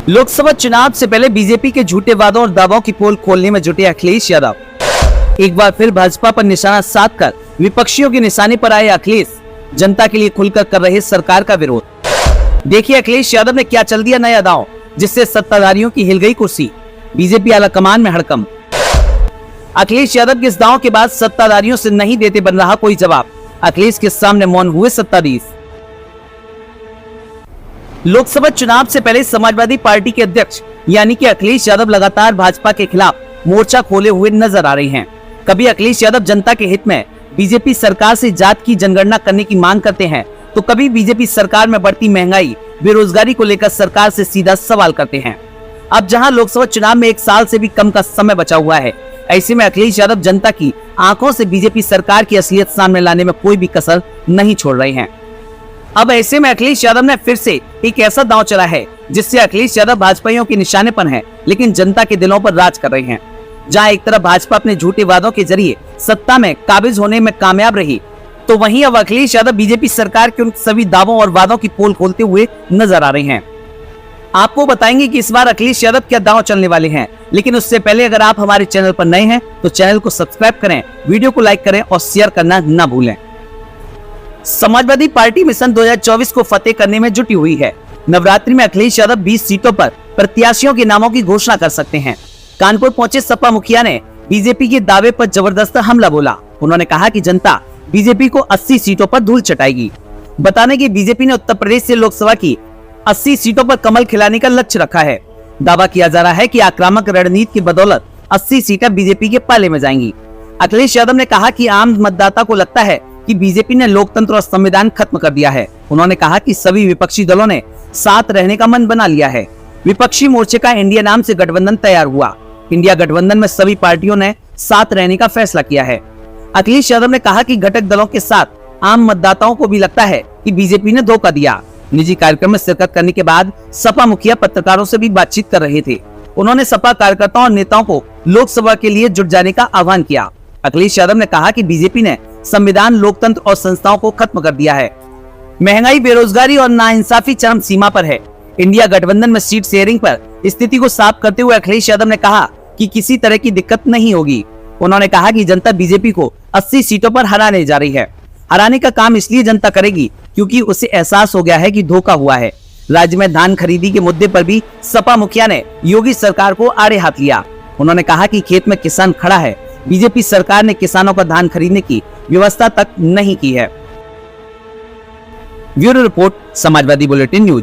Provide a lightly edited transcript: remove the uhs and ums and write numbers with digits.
लोकसभा चुनाव से पहले बीजेपी के झूठे वादों और दावों की पोल खोलने में जुटे अखिलेश यादव। एक बार फिर भाजपा पर निशाना साधकर विपक्षियों के निशाने पर आए अखिलेश, जनता के लिए खुलकर कर रहे सरकार का विरोध। देखिए अखिलेश यादव ने क्या चल दिया नया दांव, जिससे सत्ताधारियों की हिल गई कुर्सी, बीजेपी आलाकमान में हड़कंप। अखिलेश यादव के इस दांव के बाद सत्ताधारियों से नहीं देते बन रहा कोई जवाब, अखिलेश के सामने मौन हुए सत्ताधीश। लोकसभा चुनाव से पहले समाजवादी पार्टी के अध्यक्ष यानी कि अखिलेश यादव लगातार भाजपा के खिलाफ मोर्चा खोले हुए नजर आ रहे हैं। कभी अखिलेश यादव जनता के हित में बीजेपी सरकार से जात की जनगणना करने की मांग करते हैं, तो कभी बीजेपी सरकार में बढ़ती महंगाई, बेरोजगारी को लेकर सरकार से सीधा सवाल करते हैं। अब जहां लोकसभा चुनाव में 1 साल से भी कम का समय बचा हुआ है, ऐसे में अखिलेश यादव जनता की आंखों से बीजेपी सरकार की असलियत सामने लाने में कोई भी कसर नहीं छोड़ रहे हैं। अब ऐसे में अखिलेश यादव ने फिर से एक ऐसा दांव चला है जिससे अखिलेश यादव भाजपाइयों के निशाने पर हैं, लेकिन जनता के दिलों पर राज कर रहे हैं। जहां एक तरफ भाजपा अपने झूठे वादों के जरिए सत्ता में काबिज होने में कामयाब रही, तो वहीं अब अखिलेश यादव बीजेपी सरकार के उन सभी दावों और वादों की पोल खोलते हुए नजर आ रहे हैं। आपको बताएंगे कि इस बार अखिलेश यादव क्या दांव चलने वाले हैं, लेकिन उससे पहले अगर आप हमारे चैनल पर नए हैं तो चैनल को सब्सक्राइब करें, वीडियो को लाइक करें और शेयर करना न भूलें। समाजवादी पार्टी मिशन 2024 को फतेह करने में जुटी हुई है। नवरात्रि में अखिलेश यादव 20 सीटों पर प्रत्याशियों के नामों की घोषणा कर सकते हैं। कानपुर पहुंचे सपा मुखिया ने बीजेपी के दावे पर जबरदस्त हमला बोला। उन्होंने कहा कि जनता बीजेपी को 80 सीटों पर धूल चटाएगी। बताने की बीजेपी ने उत्तर प्रदेश से लोकसभा की 80 सीटों पर कमल खिलाने का लक्ष्य रखा है। दावा किया जा रहा है कि आक्रामक रणनीति की बदौलत 80 सीटें बीजेपी के पाले में जाएंगी। अखिलेश यादव ने कहा कि आम मतदाता को लगता है कि बीजेपी ने लोकतंत्र और संविधान खत्म कर दिया है। उन्होंने कहा कि सभी विपक्षी दलों ने साथ रहने का मन बना लिया है। विपक्षी मोर्चे का इंडिया नाम से गठबंधन तैयार हुआ। इंडिया गठबंधन में सभी पार्टियों ने साथ रहने का फैसला किया है। अखिलेश यादव ने कहा कि घटक दलों के साथ आम मतदाताओं को भी लगता है कि बीजेपी ने धोखा दिया। निजी कार्यक्रम में शिरकत करने के बाद सपा मुखिया पत्रकारों से भी बातचीत कर रहे थे। उन्होंने सपा कार्यकर्ताओं और नेताओं को लोकसभा के लिए जुट जाने का आह्वान किया। अखिलेश यादव ने कहा कि बीजेपी ने संविधान, लोकतंत्र और संस्थाओं को खत्म कर दिया है। महंगाई, बेरोजगारी और नाइंसाफी चरम सीमा पर है। इंडिया गठबंधन में सीट शेयरिंग पर स्थिति को साफ करते हुए अखिलेश यादव ने कहा कि किसी तरह की दिक्कत नहीं होगी। उन्होंने कहा कि जनता बीजेपी को 80 सीटों पर हराने जा रही है। हराने का काम इसलिए जनता करेगी क्योंकि उसे एहसास हो गया है कि धोखा हुआ है। राज्य में धान खरीदी के मुद्दे पर भी सपा मुखिया ने योगी सरकार को आड़े हाथ लिया। उन्होंने कहा कि खेत में किसान खड़ा है, बीजेपी सरकार ने किसानों का धान खरीदने की व्यवस्था तक नहीं की है। Bureau report, Samajwadi bulletin news.